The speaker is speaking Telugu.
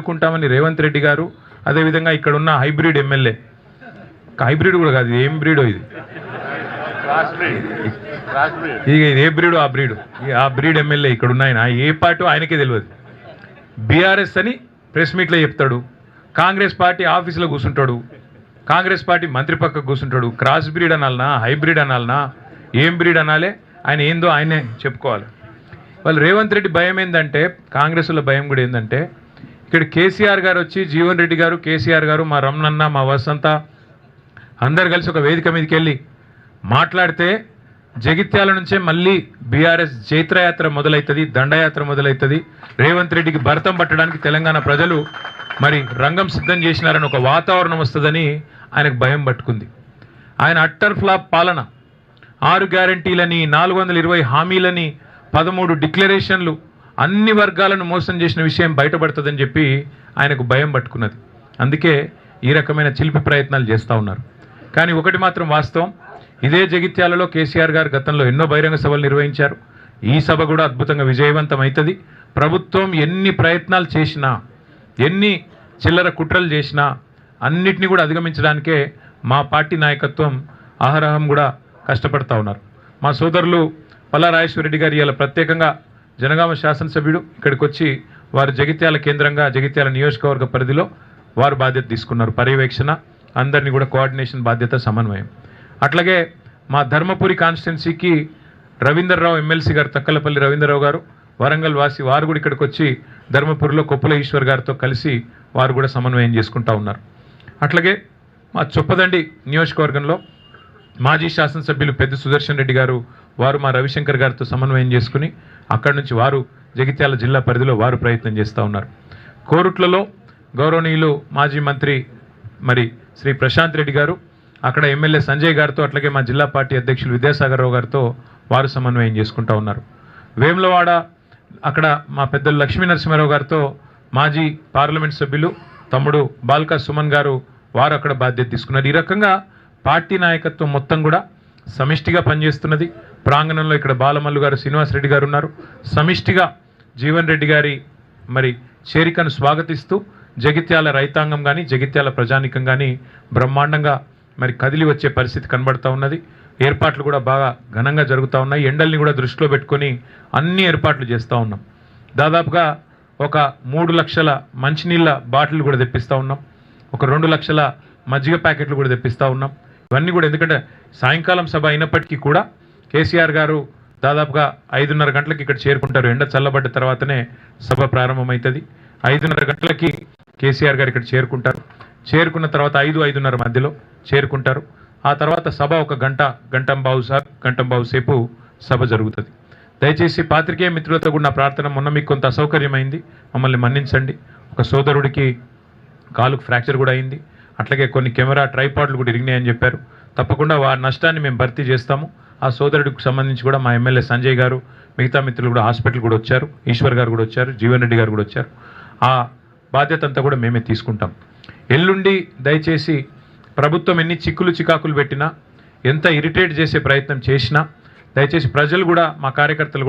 ఆదుకుంటామని రేవంత్ రెడ్డి గారు, అదేవిధంగా ఇక్కడ ఉన్న హైబ్రిడ్ ఎమ్మెల్యే, హైబ్రిడ్ కూడా కాదు, ఏం బ్రీడో ఇది, ఇక ఇది ఏ బ్రీడో ఆ బ్రీడ్ ఎమ్మెల్యే ఇక్కడ ఉన్న ఆయన ఏ పార్టీ ఆయనకే తెలియదు. బీఆర్ఎస్ అని ప్రెస్ మీట్లో చెప్తాడు, కాంగ్రెస్ పార్టీ ఆఫీసులో కూర్చుంటాడు, కాంగ్రెస్ పార్టీ మంత్రి పక్కకు కూర్చుంటాడు. క్రాస్ బ్రీడ్ అనాలనా, హైబ్రిడ్ అనాలనా, ఏం బ్రీడ్ అనాలే, ఆయన ఏందో ఆయనే చెప్పుకోవాలి. వాళ్ళు రేవంత్ రెడ్డి భయం ఏంటంటే, కాంగ్రెస్లో భయం కూడా ఏంటంటే, ఇక్కడ కేసీఆర్ గారు వచ్చి, జీవన్ రెడ్డి గారు, కేసీఆర్ గారు, మా రమణన్న, మా వసంత అందరు కలిసి ఒక వేదిక మీదకి వెళ్ళి మాట్లాడితే జగిత్యాల నుంచే మళ్ళీ బీఆర్ఎస్ జైత్రయాత్ర మొదలవుతుంది, దండయాత్ర మొదలవుతుంది, రేవంత్ రెడ్డికి భరతం పట్టడానికి తెలంగాణ ప్రజలు మరి రంగం సిద్ధం చేసినారని ఒక వాతావరణం వస్తుందని ఆయనకు భయం పట్టుకుంది. ఆయన అట్టర్ ఫ్లాప్ పాలన, 6 గ్యారంటీలని, 420 హామీలని, 13 డిక్లరేషన్లు, అన్ని వర్గాలను మోసం చేసిన విషయం బయటపడుతుందని చెప్పి ఆయనకు భయం పట్టుకున్నది. అందుకే ఈ రకమైన చిలిపి ప్రయత్నాలు చేస్తూ ఉన్నారు. కానీ ఒకటి మాత్రం వాస్తవం, ఇదే జగిత్యాలలో కేసీఆర్ గారు గతంలో ఎన్నో బహిరంగ సభలు నిర్వహించారు. ఈ సభ కూడా అద్భుతంగా విజయవంతం అవుతుంది. ప్రభుత్వం ఎన్ని ప్రయత్నాలు చేసినా, ఎన్ని చిల్లర కుట్రలు చేసినా అన్నిటినీ కూడా అధిగమించడానికే మా పార్టీ నాయకత్వం అహరహం కూడా కష్టపడతా ఉన్నారు. మా సోదరులు పల్లా రాజేశ్వరరెడ్డి గారు ఇలా ప్రత్యేకంగా జనగామ శాసనసభ్యుడు ఇక్కడికి వచ్చి వారు జగిత్యాల కేంద్రంగా, జగిత్యాల నియోజకవర్గ పరిధిలో వారు బాధ్యత తీసుకున్నారు. పర్యవేక్షణ, అందరినీ కూడా కోఆర్డినేషన్ బాధ్యత, సమన్వయం. అట్లాగే మా ధర్మపురి కాన్స్టిట్యున్సీకి రవీందర్రావు ఎమ్మెల్సీ గారు, తక్కలపల్లి రవీందర్రావు గారు, వరంగల్ వాసి, వారు కూడా ఇక్కడికి వచ్చి ధర్మపురిలో కొప్పుల ఈశ్వర్ గారితో కలిసి వారు కూడా సమన్వయం చేసుకుంటూ ఉన్నారు. అట్లాగే మా చొప్పదండి నియోజకవర్గంలో మాజీ శాసనసభ్యులు పెద్ద సుదర్శన్ రెడ్డి గారు, వారు మా రవిశంకర్ గారితో సమన్వయం చేసుకుని అక్కడి నుంచి వారు జగిత్యాల జిల్లా పరిధిలో వారు ప్రయత్నం చేస్తూ ఉన్నారు. కోరుట్లలో గౌరవనీయులు మాజీ మంత్రి మరి శ్రీ ప్రశాంత్ రెడ్డి గారు, అక్కడ ఎమ్మెల్యే సంజయ్ గారితో, అట్లాగే మా జిల్లా పార్టీ అధ్యక్షులు విద్యాసాగర్ రావు గారితో వారు సమన్వయం చేసుకుంటూ ఉన్నారు. వేములవాడ అక్కడ మా పెద్దలు లక్ష్మీ నరసింహారావు గారితో మాజీ పార్లమెంట్ సభ్యులు తమ్ముడు బాల్కా సుమన్ గారు, వారు అక్కడ బాధ్యత తీసుకున్నారు. ఈ రకంగా పార్టీ నాయకత్వం మొత్తం కూడా సమిష్టిగా పనిచేస్తున్నది. ప్రాంగణంలో ఇక్కడ బాలమల్లు గారు, శ్రీనివాసరెడ్డి గారు ఉన్నారు. సమిష్టిగా జీవన్ రెడ్డి గారి మరి చేరికను స్వాగతిస్తూ జగిత్యాల రైతాంగం కానీ, జగిత్యాల ప్రజానికం కానీ బ్రహ్మాండంగా మరి కదిలి వచ్చే పరిస్థితి కనబడుతూ ఉన్నది. ఏర్పాట్లు కూడా బాగా ఘనంగా జరుగుతూ ఉన్నాయి. ఎండల్ని కూడా దృష్టిలో పెట్టుకొని అన్ని ఏర్పాట్లు చేస్తూ ఉన్నాం. దాదాపుగా ఒక 3 లక్షల మంచినీళ్ళ బాటిల్ కూడా తెప్పిస్తూ ఉన్నాం. ఒక 2 లక్షల మజ్జిగ ప్యాకెట్లు కూడా తెప్పిస్తూ ఉన్నాం. ఇవన్నీ కూడా ఎందుకంటే సాయంకాలం సభ అయినప్పటికీ కూడా కేసీఆర్ గారు దాదాపుగా 5:30 గంటలకు ఇక్కడ చేరుకుంటారు. ఎండ చల్లబడ్డ తర్వాతనే సభ ప్రారంభమవుతుంది. 5:30 గంటలకి కేసీఆర్ గారు ఇక్కడ చేరుకుంటారు. చేరుకున్న తర్వాత 5-5:30 మధ్యలో చేరుకుంటారు. ఆ తర్వాత సభ ఒక గంటంబావు సేపు సభ జరుగుతుంది. దయచేసి పాత్రికేయ మిత్రులతో కూడా నా ప్రార్థన, మొన్న మీకు కొంత అసౌకర్యమైంది, మమ్మల్ని మన్నించండి. ఒక సోదరుడికి కాలుకు ఫ్రాక్చర్ కూడా అయింది. అట్లాగే కొన్ని కెమెరా ట్రైపాడ్లు కూడా ఇరిగినాయని చెప్పారు. తప్పకుండా వారి నష్టాన్ని మేము భర్తీ చేస్తాము. ఆ సోదరుడికి సంబంధించి కూడా మా ఎమ్మెల్యే సంజయ్ గారు, మిగతా మిత్రులు కూడా హాస్పిటల్ కూడా వచ్చారు, ఈశ్వర్ గారు కూడా వచ్చారు, జీవన్ రెడ్డి గారు కూడా వచ్చారు. ఆ బాధ్యత అంతా కూడా మేమే తీసుకుంటాం. ఎల్లుండి దయచేసి ప్రభుత్వం ఎన్ని చికాకులు పెట్టినా, ఎంత ఇరిటేట్ చేసే ప్రయత్నం చేసినా, దయచేసి ప్రజలు కూడా, మా కార్యకర్తలు కూడా